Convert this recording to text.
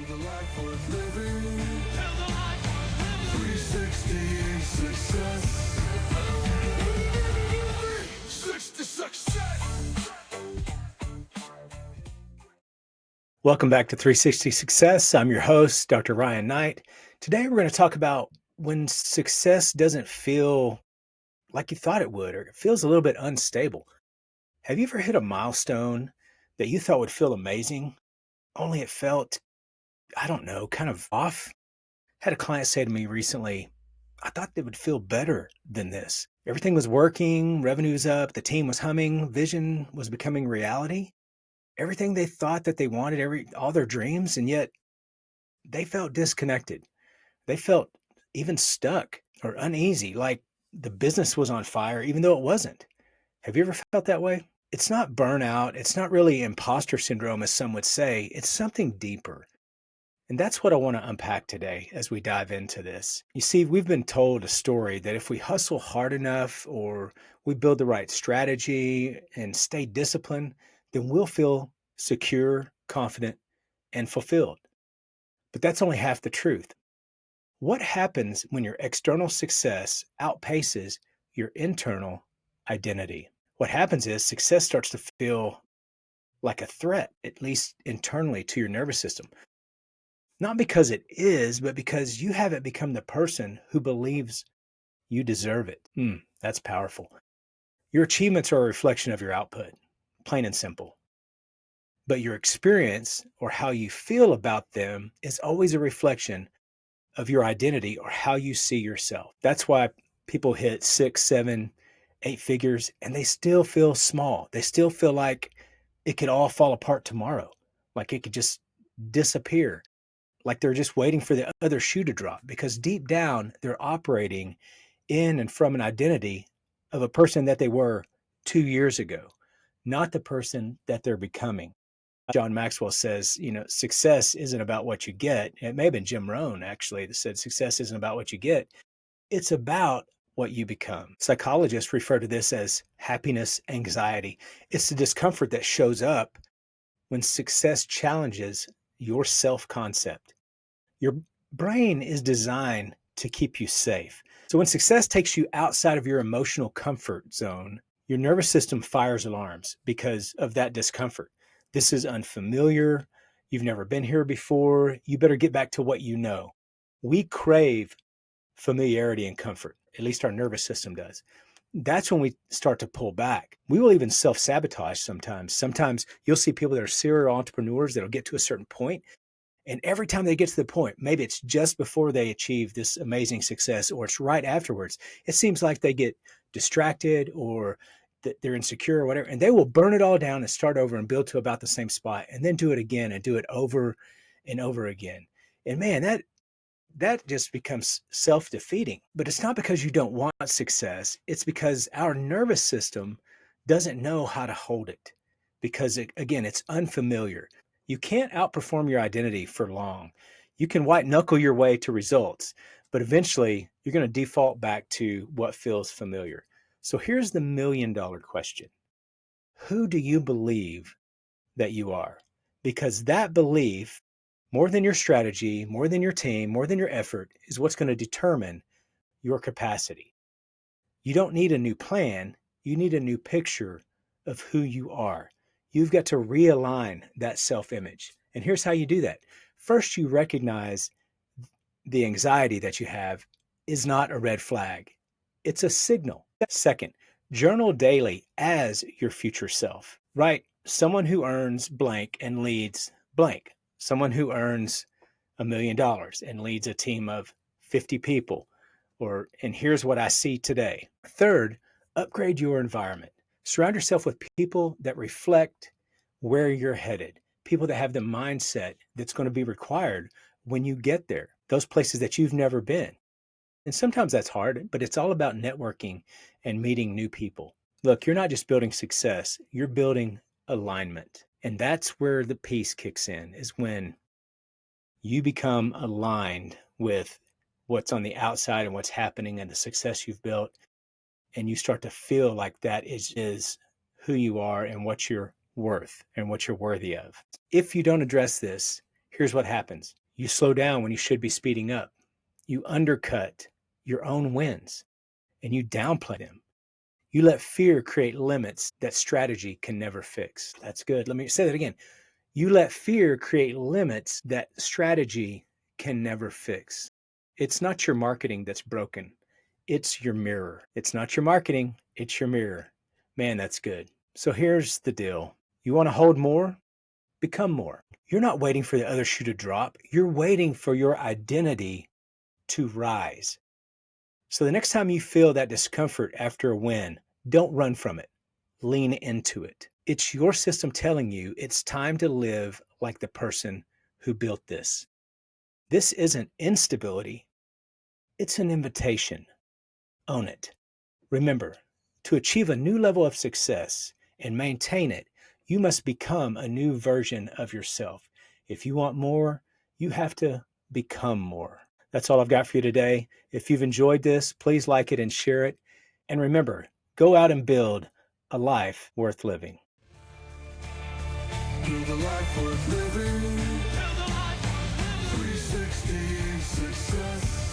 the life worth living. 360 success. 360 success. Welcome back to 360 Success. I'm your host, Dr. Ryan Knight. Today, we're going to talk about when success doesn't feel like you thought it would, or it feels a little bit unstable. Have you ever hit a milestone that you thought would feel amazing, only it felt, I don't know, kind of off? Had a client say to me recently, I thought they would feel better than this. Everything was working, revenue's up, the team was humming, vision was becoming reality. Everything they thought that they wanted, all their dreams, and yet they felt disconnected. They felt even stuck or uneasy, like the business was on fire, even though it wasn't. Have you ever felt that way? It's not burnout. It's not really imposter syndrome, as some would say. It's something deeper. And that's what I want to unpack today as we dive into this. You see, we've been told a story that if we hustle hard enough or we build the right strategy and stay disciplined, then we'll feel secure, confident, and fulfilled. But that's only half the truth. What happens when your external success outpaces your internal identity? What happens is success starts to feel like a threat, at least internally to your nervous system. Not because it is, but because you haven't become the person who believes you deserve it. That's powerful. Your achievements are a reflection of your output, plain and simple. But your experience or how you feel about them is always a reflection of your identity or how you see yourself. That's why people hit 6, 7, 8 figures and they still feel small. They still feel like it could all fall apart tomorrow, like it could just disappear, like they're just waiting for the other shoe to drop, because deep down they're operating in and from an identity of a person that they were 2 years ago, not the person that they're becoming. John Maxwell says, success isn't about what you get. It may have been Jim Rohn, actually, that said success isn't about what you get. It's about what you become. Psychologists refer to this as happiness anxiety. It's the discomfort that shows up when success challenges your self-concept. Your brain is designed to keep you safe. So when success takes you outside of your emotional comfort zone, your nervous system fires alarms because of that discomfort. This is unfamiliar. You've never been here before. You better get back to what you know. We crave familiarity and comfort. At least our nervous system does. That's when we start to pull back. We will even self-sabotage sometimes. Sometimes you'll see people that are serial entrepreneurs that'll get to a certain point, and every time they get to the point, maybe it's just before they achieve this amazing success or it's right afterwards, it seems like they get distracted or they're insecure or whatever, and they will burn it all down and start over and build to about the same spot and then do it again and do it over and over again. And man, that just becomes self-defeating. But it's not because you don't want success. It's because our nervous system doesn't know how to hold it, because again, it's unfamiliar. You can't outperform your identity for long. You can white knuckle your way to results, but eventually you're going to default back to what feels familiar. So here's the $1,000,000 question. Who do you believe that you are? Because that belief, more than your strategy, more than your team, more than your effort, is what's going to determine your capacity. You don't need a new plan. You need a new picture of who you are. You've got to realign that self-image. And here's how you do that. First, you recognize the anxiety that you have is not a red flag. It's a signal. Second, journal daily as your future self. Write someone who earns blank and leads blank. Someone who earns $1,000,000 and leads a team of 50 people. And here's what I see today. Third, upgrade your environment. Surround yourself with people that reflect where you're headed, people that have the mindset that's going to be required when you get there, those places that you've never been. And sometimes that's hard, but it's all about networking and meeting new people. Look, you're not just building success, you're building alignment. And that's where the peace kicks in, is when you become aligned with what's on the outside and what's happening and the success you've built. And you start to feel like that is who you are and what you're worth and what you're worthy of. If you don't address this, Here's what happens: you slow down when you should be speeding up, you undercut your own wins, and you downplay them. You let fear create limits that strategy can never fix. That's good. Let me say that again. You let fear create limits that strategy can never fix. It's not your marketing that's broken. It's your mirror. It's not your marketing. It's your mirror. Man, that's good. So here's the deal. You want to hold more? Become more. You're not waiting for the other shoe to drop. You're waiting for your identity to rise. So the next time you feel that discomfort after a win, don't run from it. Lean into it. It's your system telling you it's time to live like the person who built this. This isn't instability, it's an invitation. Own it. Remember, to achieve a new level of success and maintain it, you must become a new version of yourself. If you want more, you have to become more. That's all I've got for you today. If you've enjoyed this, please like it and share it. And remember, go out and build a life worth living. Build a life worth living. 360 success.